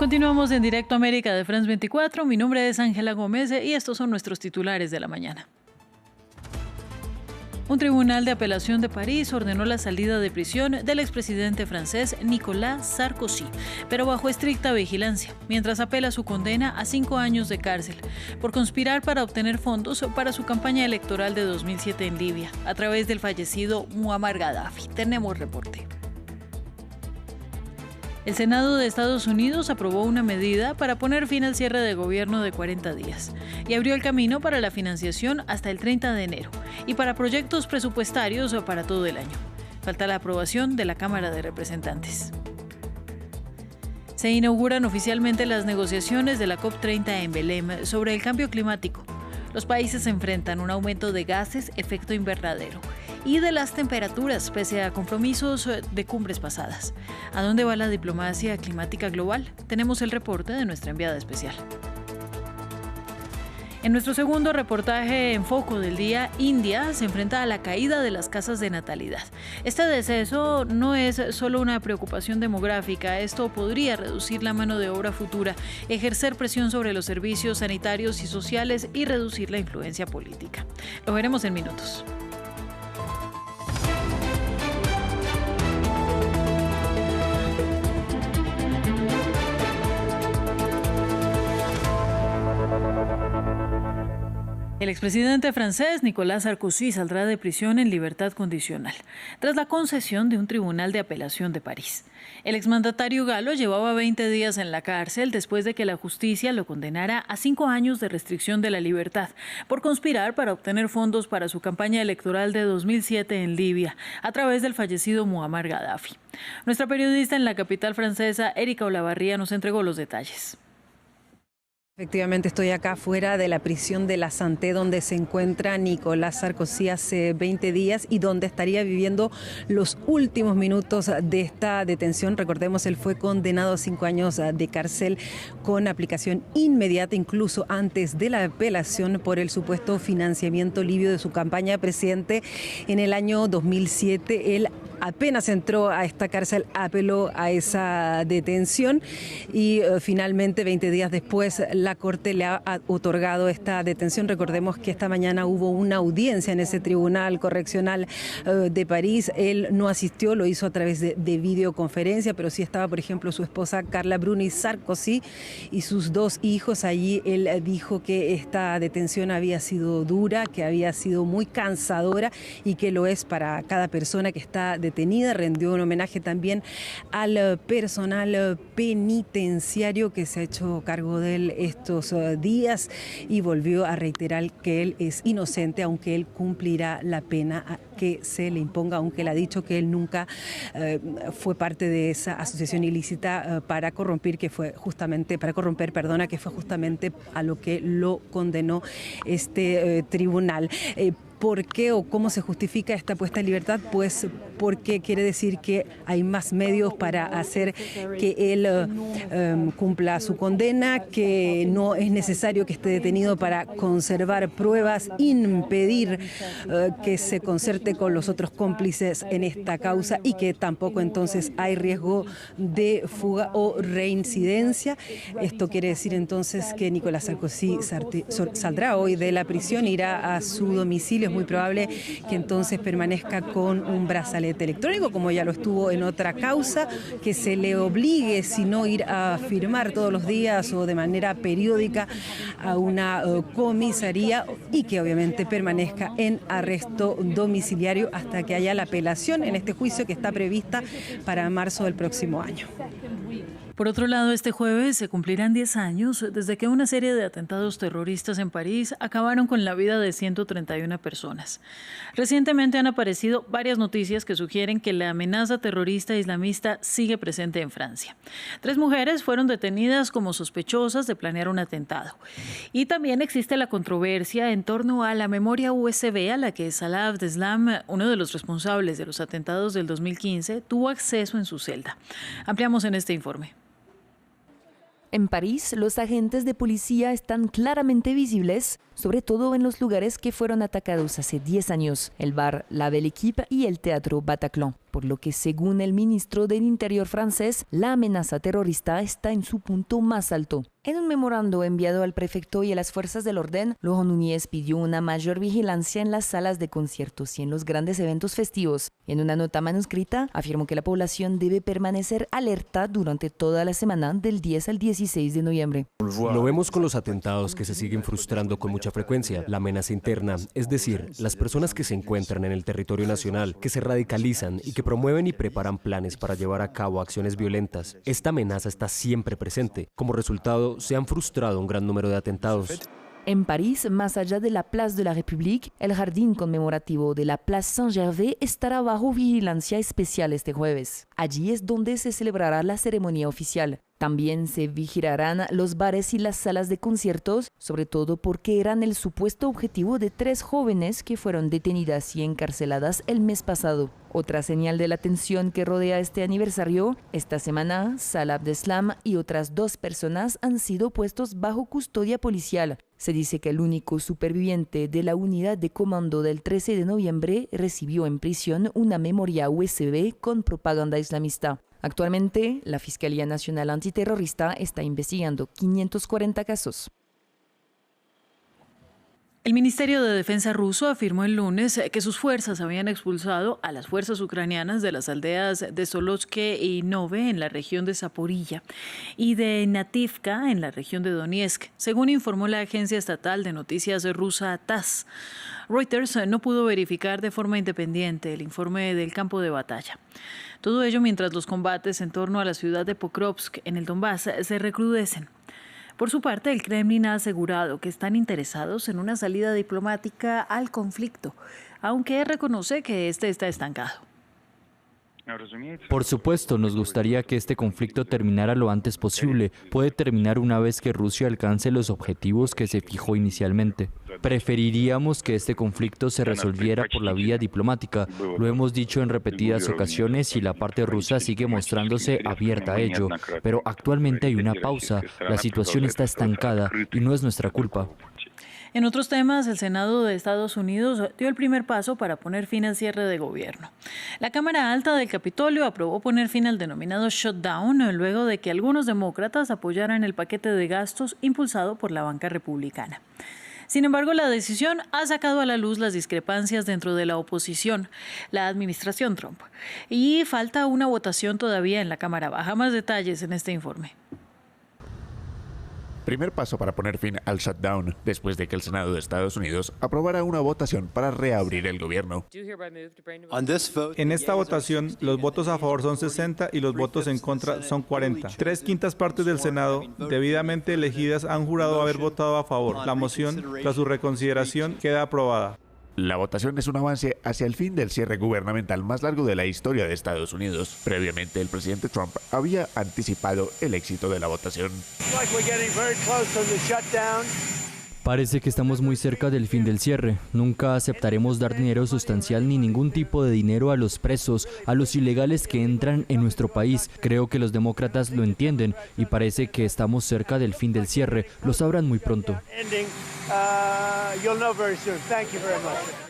Continuamos en Directo América de France 24. Mi nombre es Ángela Gómez y estos son nuestros titulares de la mañana. Un tribunal de apelación de París ordenó la salida de prisión del expresidente francés Nicolas Sarkozy, pero bajo estricta vigilancia, mientras apela su condena a 5 años de cárcel por conspirar para obtener fondos para su campaña electoral de 2007 en Libia, a través del fallecido Muammar Gaddafi. Tenemos reporte. El Senado de Estados Unidos aprobó una medida para poner fin al cierre de gobierno de 40 días y abrió el camino para la financiación hasta el 30 de enero y para proyectos presupuestarios para todo el año. Falta la aprobación de la Cámara de Representantes. Se inauguran oficialmente las negociaciones de la COP30 en Belém sobre el cambio climático. Los países enfrentan un aumento de gases efecto invernadero y de las temperaturas pese a compromisos de cumbres pasadas. ¿A dónde va la diplomacia climática global? Tenemos el reporte de nuestra enviada especial. En nuestro segundo reportaje en foco del día, India se enfrenta a la caída de las tasas de natalidad. Este deceso no es solo una preocupación demográfica, esto podría reducir la mano de obra futura, ejercer presión sobre los servicios sanitarios y sociales y reducir la influencia política. Lo veremos en minutos. El expresidente francés Nicolas Sarkozy saldrá de prisión en libertad condicional, tras la concesión de un tribunal de apelación de París. El exmandatario galo llevaba 20 días en la cárcel después de que la justicia lo condenara a 5 años de restricción de la libertad por conspirar para obtener fondos para su campaña electoral de 2007 en Libia, a través del fallecido Muammar Gaddafi. Nuestra periodista en la capital francesa, Erika Olavarría, nos entregó los detalles. Efectivamente, estoy acá fuera de la prisión de la Santé, donde se encuentra Nicolas Sarkozy hace 20 días y donde estaría viviendo los últimos minutos de esta detención. Recordemos, él fue condenado a 5 años de cárcel con aplicación inmediata, incluso antes de la apelación por el supuesto financiamiento libio de su campaña de presidente en el año 2007. Él apenas entró a esta cárcel, apeló a esa detención y finalmente 20 días después la Corte le ha otorgado esta detención. Recordemos que esta mañana hubo una audiencia en ese tribunal correccional de París. Él no asistió, lo hizo a través de videoconferencia, pero sí estaba, por ejemplo, su esposa Carla Bruni Sarkozy y sus 2 hijos allí. Él dijo que esta detención había sido dura, que había sido muy cansadora y que lo es para cada persona que está detenida. Rendió un homenaje también al personal penitenciario que se ha hecho cargo de él estos días y volvió a reiterar que él es inocente, aunque él cumplirá la pena que se le imponga, aunque él ha dicho que él nunca fue parte de esa asociación ilícita para corromper, que fue justamente a lo que lo condenó este tribunal. ¿Por qué o cómo se justifica esta puesta en libertad? Pues porque quiere decir que hay más medios para hacer que él cumpla su condena, que no es necesario que esté detenido para conservar pruebas, impedir que se concerte con los otros cómplices en esta causa y que tampoco entonces hay riesgo de fuga o reincidencia. Esto quiere decir entonces que Nicolas Sarkozy saldrá hoy de la prisión, irá a su domicilio. Es muy probable que entonces permanezca con un brazalete electrónico, como ya lo estuvo en otra causa, que se le obligue, si no ir a firmar todos los días o de manera periódica a una comisaría y que obviamente permanezca en arresto domiciliario hasta que haya la apelación en este juicio que está prevista para marzo del próximo año. Por otro lado, este jueves se cumplirán 10 años desde que una serie de atentados terroristas en París acabaron con la vida de 131 personas. Recientemente han aparecido varias noticias que sugieren que la amenaza terrorista islamista sigue presente en Francia. 3 mujeres fueron detenidas como sospechosas de planear un atentado. Y también existe la controversia en torno a la memoria USB a la que Salah Abdeslam, uno de los responsables de los atentados del 2015, tuvo acceso en su celda. Ampliamos en este informe. En París, los agentes de policía están claramente visibles, sobre todo en los lugares que fueron atacados hace 10 años, el bar La Belle Équipe y el Teatro Bataclan. por lo que según el ministro del Interior francés, la amenaza terrorista está en su punto más alto. En un memorando enviado al prefecto y a las fuerzas del orden, Laurent Nunez pidió una mayor vigilancia en las salas de conciertos y en los grandes eventos festivos. En una nota manuscrita, afirmó que la población debe permanecer alerta durante toda la semana del 10 al 16 de noviembre. Lo vemos con los atentados que se siguen frustrando con mucha frecuencia, la amenaza interna, es decir, las personas que se encuentran en el territorio nacional, que se radicalizan y que promueven y preparan planes para llevar a cabo acciones violentas. Esta amenaza está siempre presente. Como resultado, se han frustrado un gran número de atentados. En París, más allá de la Place de la République, el jardín conmemorativo de la Place Saint-Gervais estará bajo vigilancia especial este jueves. Allí es donde se celebrará la ceremonia oficial. También se vigilarán los bares y las salas de conciertos, sobre todo porque eran el supuesto objetivo de 3 jóvenes que fueron detenidas y encarceladas el mes pasado. Otra señal de la tensión que rodea este aniversario, esta semana, Salah Abdeslam y otras 2 personas han sido puestos bajo custodia policial. Se dice que el único superviviente de la unidad de comando del 13 de noviembre recibió en prisión una memoria USB con propaganda islamista. Actualmente, la Fiscalía Nacional Antiterrorista está investigando 540 casos. El Ministerio de Defensa ruso afirmó el lunes que sus fuerzas habían expulsado a las fuerzas ucranianas de las aldeas de Soloske y Nove en la región de Zaporilla y de Nativka en la región de Donetsk, según informó la agencia estatal de noticias rusa TASS. Reuters no pudo verificar de forma independiente el informe del campo de batalla. Todo ello mientras los combates en torno a la ciudad de Pokrovsk, en el Donbass, se recrudecen. Por su parte, el Kremlin ha asegurado que están interesados en una salida diplomática al conflicto, aunque reconoce que este está estancado. Por supuesto, nos gustaría que este conflicto terminara lo antes posible. Puede terminar una vez que Rusia alcance los objetivos que se fijó inicialmente. Preferiríamos que este conflicto se resolviera por la vía diplomática. Lo hemos dicho en repetidas ocasiones y la parte rusa sigue mostrándose abierta a ello. Pero actualmente hay una pausa. La situación está estancada y no es nuestra culpa. En otros temas, el Senado de Estados Unidos dio el primer paso para poner fin al cierre de gobierno. La Cámara Alta del Capitolio aprobó poner fin al denominado shutdown luego de que algunos demócratas apoyaran el paquete de gastos impulsado por la banca republicana. Sin embargo, la decisión ha sacado a la luz las discrepancias dentro de la oposición, la administración Trump, y falta una votación todavía en la Cámara Baja. Más detalles en este informe. Primer paso para poner fin al shutdown, después de que el Senado de Estados Unidos aprobara una votación para reabrir el gobierno. En esta votación, los votos a favor son 60 y los votos en contra son 40. 3/5 partes del Senado, debidamente elegidas, han jurado haber votado a favor. La moción, tras su reconsideración, queda aprobada. La votación es un avance hacia el fin del cierre gubernamental más largo de la historia de Estados Unidos. Previamente, el presidente Trump había anticipado el éxito de la votación. Parece que estamos muy cerca del fin del cierre. Nunca aceptaremos dar dinero sustancial ni ningún tipo de dinero a los presos, a los ilegales que entran en nuestro país. Creo que los demócratas lo entienden y parece que estamos cerca del fin del cierre. Lo sabrán muy pronto.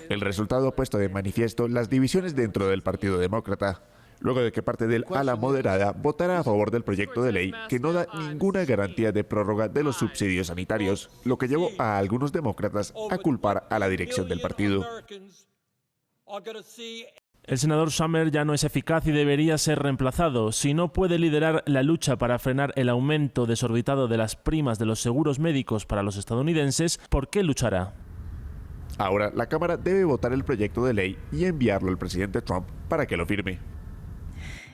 El resultado ha puesto de manifiesto las divisiones dentro del Partido Demócrata, luego de que parte del ala moderada votara a favor del proyecto de ley que no da ninguna garantía de prórroga de los subsidios sanitarios, lo que llevó a algunos demócratas a culpar a la dirección del partido. El senador Schumer ya no es eficaz y debería ser reemplazado. Si no puede liderar la lucha para frenar el aumento desorbitado de las primas de los seguros médicos para los estadounidenses, ¿por qué luchará? Ahora, la Cámara debe votar el proyecto de ley y enviarlo al presidente Trump para que lo firme.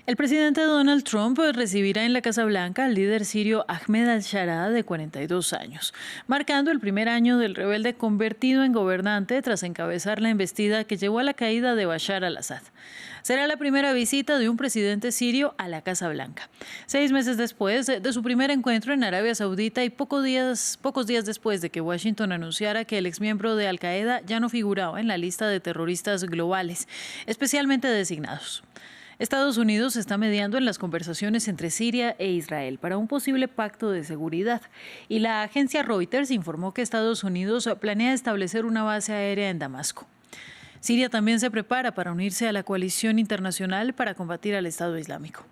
El presidente Donald Trump recibirá en la Casa Blanca al líder sirio Ahmed al-Sharaa, de 42 años, marcando el primer año del rebelde convertido en gobernante tras encabezar la embestida que llevó a la caída de Bashar al-Assad. Será la primera visita de un presidente sirio a la Casa Blanca, 6 meses después de su primer encuentro en Arabia Saudita y pocos días después de que Washington anunciara que el exmiembro de Al-Qaeda ya no figuraba en la lista de terroristas globales, especialmente designados. Estados Unidos está mediando en las conversaciones entre Siria e Israel para un posible pacto de seguridad, y la agencia Reuters informó que Estados Unidos planea establecer una base aérea en Damasco. Siria también se prepara para unirse a la coalición internacional para combatir al Estado Islámico.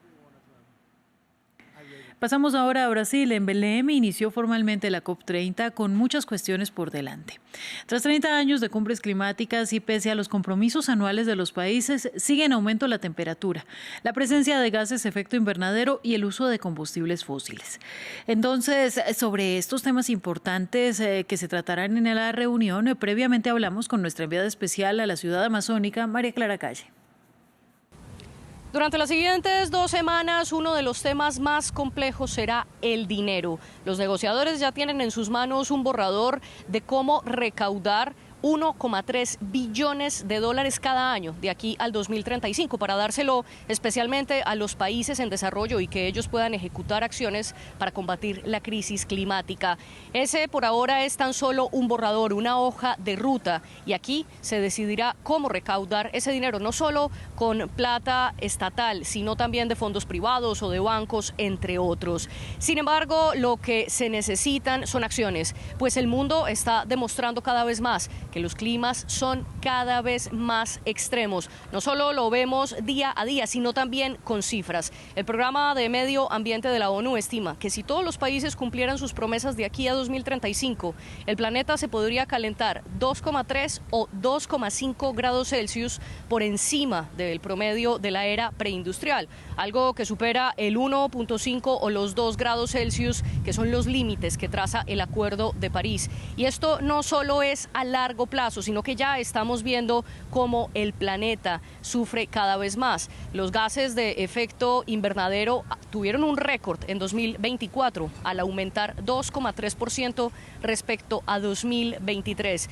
Pasamos ahora a Brasil. En Belém inició formalmente la COP30 con muchas cuestiones por delante. Tras 30 años de cumbres climáticas y pese a los compromisos anuales de los países, sigue en aumento la temperatura, la presencia de gases de efecto invernadero y el uso de combustibles fósiles. Entonces, sobre estos temas importantes que se tratarán en la reunión, previamente hablamos con nuestra enviada especial a la ciudad amazónica, María Clara Calle. Durante las siguientes 2 semanas, uno de los temas más complejos será el dinero. Los negociadores ya tienen en sus manos un borrador de cómo recaudar 1,3 billones de dólares cada año de aquí al 2035 para dárselo especialmente a los países en desarrollo y que ellos puedan ejecutar acciones para combatir la crisis climática. Ese por ahora es tan solo un borrador, una hoja de ruta, y aquí se decidirá cómo recaudar ese dinero, no solo con plata estatal, sino también de fondos privados o de bancos, entre otros. Sin embargo, lo que se necesitan son acciones, pues el mundo está demostrando cada vez más que los climas son cada vez más extremos. No solo lo vemos día a día, sino también con cifras. El Programa de Medio Ambiente de la ONU estima que si todos los países cumplieran sus promesas de aquí a 2035, el planeta se podría calentar 2,3 o 2,5 grados Celsius por encima del promedio de la era preindustrial, algo que supera el 1,5 o los 2 grados Celsius, que son los límites que traza el Acuerdo de París. Y esto no solo es a largo plazo, sino que ya estamos viendo cómo el planeta sufre cada vez más. Los gases de efecto invernadero tuvieron un récord en 2024 al aumentar 2,3% respecto a 2023.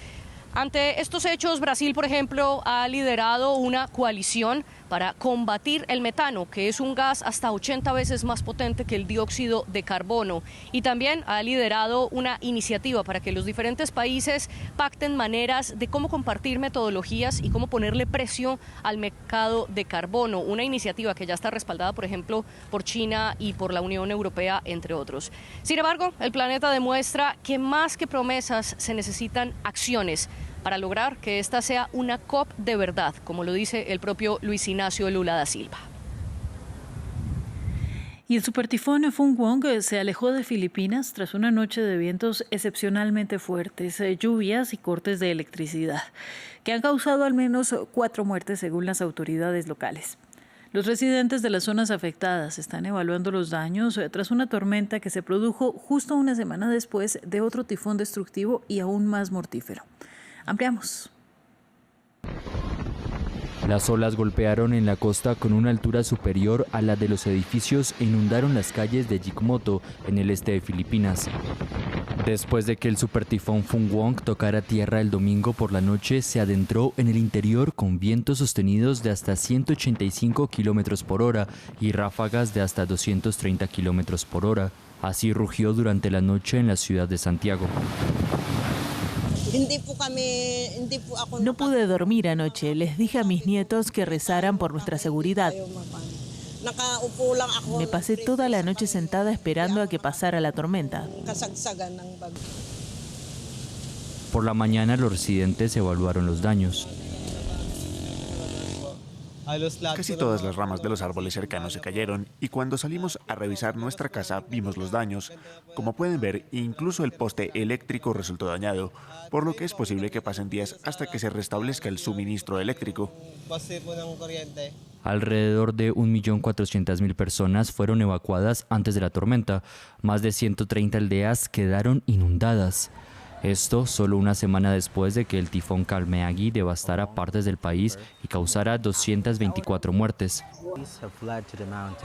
Ante estos hechos, Brasil, por ejemplo, ha liderado una coalición para combatir el metano, que es un gas hasta 80 veces más potente que el dióxido de carbono. Y también ha liderado una iniciativa para que los diferentes países pacten maneras de cómo compartir metodologías y cómo ponerle precio al mercado de carbono. Una iniciativa que ya está respaldada, por ejemplo, por China y por la Unión Europea, entre otros. Sin embargo, el planeta demuestra que más que promesas se necesitan acciones para lograr que esta sea una COP de verdad, como lo dice el propio Luis Ignacio Lula da Silva. Y el supertifón Phung Quoc se alejó de Filipinas tras una noche de vientos excepcionalmente fuertes, lluvias y cortes de electricidad, que han causado al menos 4 muertes según las autoridades locales. Los residentes de las zonas afectadas están evaluando los daños tras una tormenta que se produjo justo una semana después de otro tifón destructivo y aún más mortífero. Ampliamos. Las olas golpearon en la costa con una altura superior a la de los edificios e inundaron las calles de Yigmoto, en el este de Filipinas. Después de que el supertifón Phung Quoc tocara tierra el domingo por la noche, se adentró en el interior con vientos sostenidos de hasta 185 kilómetros por hora y ráfagas de hasta 230 kilómetros por hora. Así rugió durante la noche en la ciudad de Santiago. No pude dormir anoche. Les dije a mis nietos que rezaran por nuestra seguridad. Me pasé toda la noche sentada esperando a que pasara la tormenta. Por la mañana los residentes evaluaron los daños. Casi todas las ramas de los árboles cercanos se cayeron y cuando salimos a revisar nuestra casa vimos los daños. Como pueden ver, incluso el poste eléctrico resultó dañado, por lo que es posible que pasen días hasta que se restablezca el suministro eléctrico. Alrededor de 1.400.000 personas fueron evacuadas antes de la tormenta. Más de 130 aldeas quedaron inundadas. Esto solo una semana después de que el tifón Kalmeagui devastara partes del país y causara 224 muertes.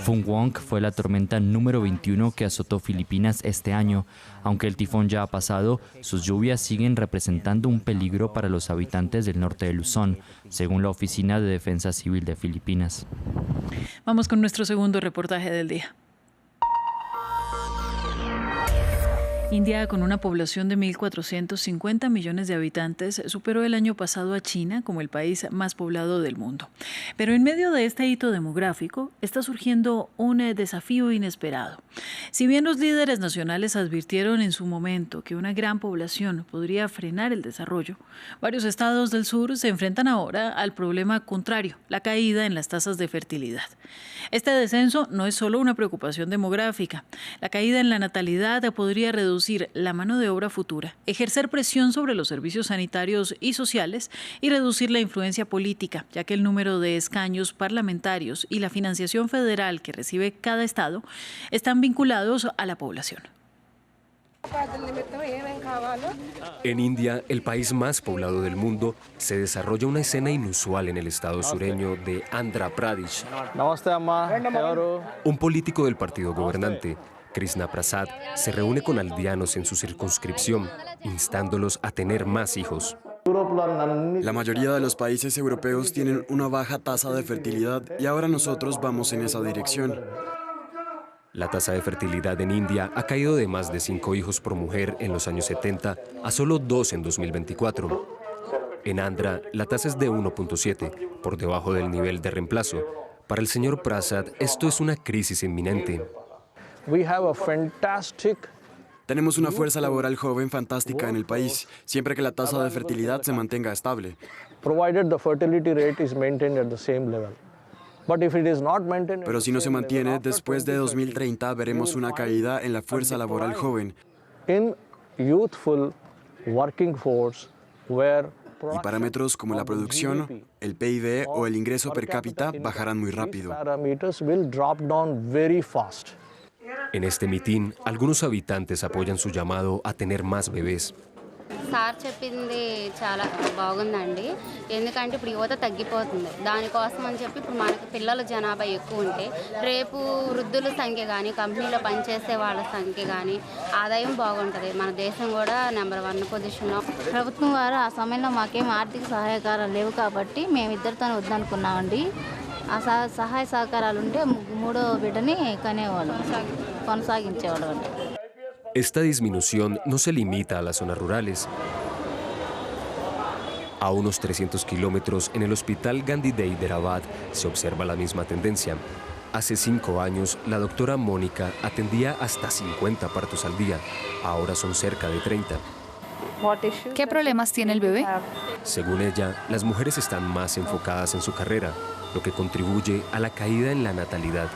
Phung Quoc fue la tormenta número 21 que azotó Filipinas este año. Aunque el tifón ya ha pasado, sus lluvias siguen representando un peligro para los habitantes del norte de Luzón, según la Oficina de Defensa Civil de Filipinas. Vamos con nuestro segundo reportaje del día. India, con una población de 1.450 millones de habitantes, superó el año pasado a China como el país más poblado del mundo. Pero en medio de este hito demográfico está surgiendo un desafío inesperado. Si bien los líderes nacionales advirtieron en su momento que una gran población podría frenar el desarrollo, varios estados del sur se enfrentan ahora al problema contrario, la caída en las tasas de fertilidad. Este descenso no es solo una preocupación demográfica. La caída en la natalidad podría reducir la mano de obra futura, ejercer presión sobre los servicios sanitarios y sociales y reducir la influencia política, ya que el número de escaños parlamentarios y la financiación federal que recibe cada estado están vinculados a la población. En India, el país más poblado del mundo, se desarrolla una escena inusual en el estado sureño de Andhra Pradesh. Un político del partido gobernante, Krishna Prasad, se reúne con aldeanos en su circunscripción, instándolos a tener más hijos. La mayoría de los países europeos tienen una baja tasa de fertilidad y ahora nosotros vamos en esa dirección. La tasa de fertilidad en India ha caído de más de 5 hijos por mujer en los años 70 a solo 2 en 2024. En Andhra, la tasa es de 1.7, por debajo del nivel de reemplazo. Para el señor Prasad, esto es una crisis inminente. Tenemos una fuerza laboral joven fantástica en el país, siempre que la tasa de fertilidad se mantenga estable. Pero si no se mantiene, después de 2030 veremos una caída en la fuerza laboral joven. Y parámetros como la producción, el PIB o el ingreso per cápita bajarán muy rápido. En este mitin, algunos habitantes apoyan su llamado a tener más bebés. Sir చెప్పింది చాలా బాగుందండి ఎందుకంటే ఇప్పుడు యువత తగ్గిపోతుంది దానికోసం అని చెప్పి ఇప్పుడు మనకి పిల్లల జనాభా ఎక్కువ ఉంటే రేపు వృద్ధుల సంఖ్య కానీ కంపెనీలో పనిచేసే వాళ్ళ సంఖ్య కానీ ఆదాయం బాగుంటుంది మన దేశం కూడా నెంబర్ 1 పొజిషన్లో ప్రభుత్వం వారు ఆ సమయంలో మాకేం ఆర్థిక సహాయకారాలు లేవు కాబట్టి మేము ఇద్దరితో వద్దనుకున్నామండి ఆ సహాయ సహకారాలు ఉంటే మూడో బిడ్డని కనేవాళ్ళం కొనసాగించేవాళ్ళం అండి. Esta disminución no se limita a las zonas rurales. A unos 300 kilómetros, en el hospital Gandhi de Hyderabad, se observa la misma tendencia. Hace 5 años, la doctora Mónica atendía hasta 50 partos al día. Ahora son cerca de 30. ¿Qué problemas tiene el bebé? Según ella, las mujeres están más enfocadas en su carrera, lo que contribuye a la caída en la natalidad.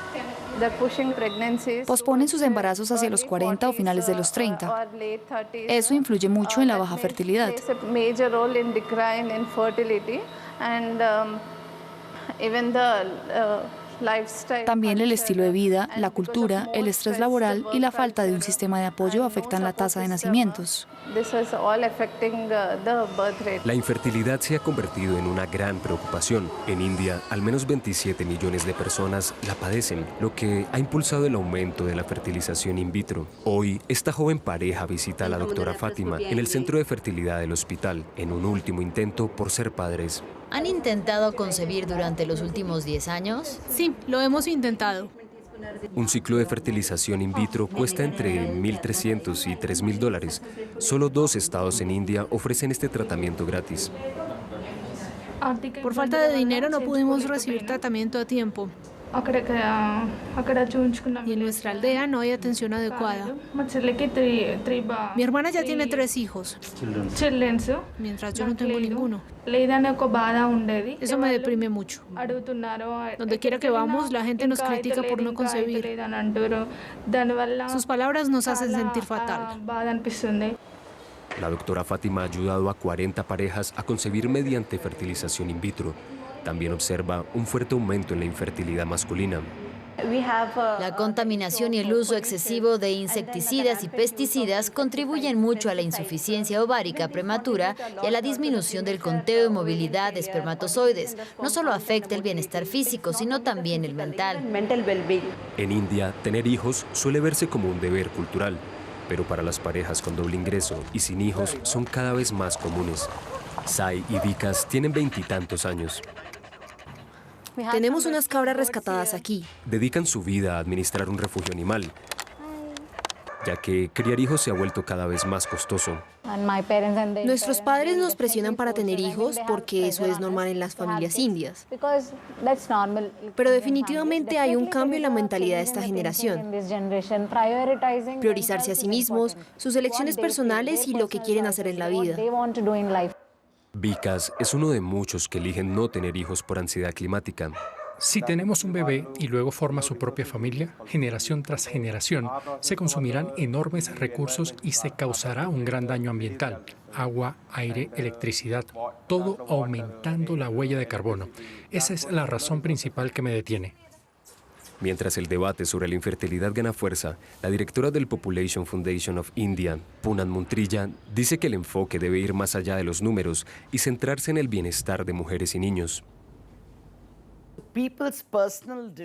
Posponen sus embarazos hacia los 40 o finales de los 30. Eso influye mucho en la baja fertilidad. También el estilo de vida, la cultura, el estrés laboral y la falta de un sistema de apoyo afectan la tasa de nacimientos. La infertilidad se ha convertido en una gran preocupación. En India, al menos 27 millones de personas la padecen, lo que ha impulsado el aumento de la fertilización in vitro. Hoy, esta joven pareja visita a la doctora Fátima en el centro de fertilidad del hospital, en un último intento por ser padres. ¿Han intentado concebir durante los últimos 10 años? Sí, lo hemos intentado. Un ciclo de fertilización in vitro cuesta entre $1.300 y $3.000. Solo 2 estados en India ofrecen este tratamiento gratis. Por falta de dinero no pudimos recibir tratamiento a tiempo. Y en nuestra aldea no hay atención adecuada. Mi hermana ya tiene 3 hijos, mientras yo no tengo ninguno. Eso me deprime mucho. Donde quiera que vamos, la gente nos critica por no concebir. Sus palabras nos hacen sentir fatal. La doctora Fátima ha ayudado a 40 parejas a concebir mediante fertilización in vitro. También observa un fuerte aumento en la infertilidad masculina. La contaminación y el uso excesivo de insecticidas y pesticidas contribuyen mucho a la insuficiencia ovárica prematura y a la disminución del conteo y movilidad de espermatozoides. No solo afecta el bienestar físico, sino también el mental. En India, tener hijos suele verse como un deber cultural, pero para las parejas con doble ingreso y sin hijos son cada vez más comunes. Sai y Vikas tienen 20 y tantos años. Tenemos unas cabras rescatadas aquí. Dedican su vida a administrar un refugio animal. ya que criar hijos se ha vuelto cada vez más costoso. Nuestros padres nos presionan para tener hijos porque eso es normal en las familias indias. Pero definitivamente hay un cambio en la mentalidad de esta generación. Priorizarse a sí mismos, sus elecciones personales y lo que quieren hacer en la vida. Vikas es uno de muchos que eligen no tener hijos por ansiedad climática. Si tenemos un bebé y luego forma su propia familia, generación tras generación, se consumirán enormes recursos y se causará un gran daño ambiental. Agua, aire, electricidad, todo aumentando la huella de carbono. Esa es la razón principal que me detiene. Mientras el debate sobre la infertilidad gana fuerza, la directora del Population Foundation of India, Poonam Muntrilla, dice que el enfoque debe ir más allá de los números y centrarse en el bienestar de mujeres y niños.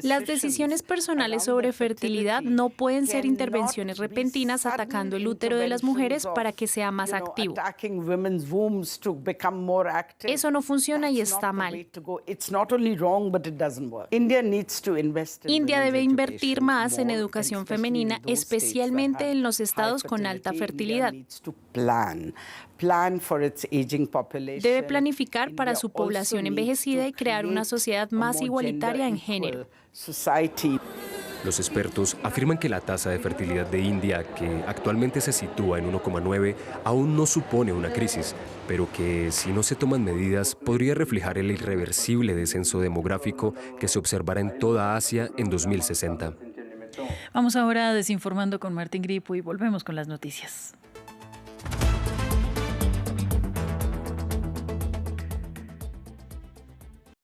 Las decisiones personales sobre fertilidad no pueden ser intervenciones repentinas atacando el útero de las mujeres para que sea más activo. Eso no funciona y está mal. India debe invertir más en educación femenina, especialmente en los estados con alta fertilidad. Debe planificar para su población envejecida y crear una sociedad más igualitaria en género. Los expertos afirman que la tasa de fertilidad de India, que actualmente se sitúa en 1,9, aún no supone una crisis, pero que si no se toman medidas podría reflejar el irreversible descenso demográfico que se observará en toda Asia en 2060. Vamos ahora a Desinformando con Martín Gripo y volvemos con las noticias.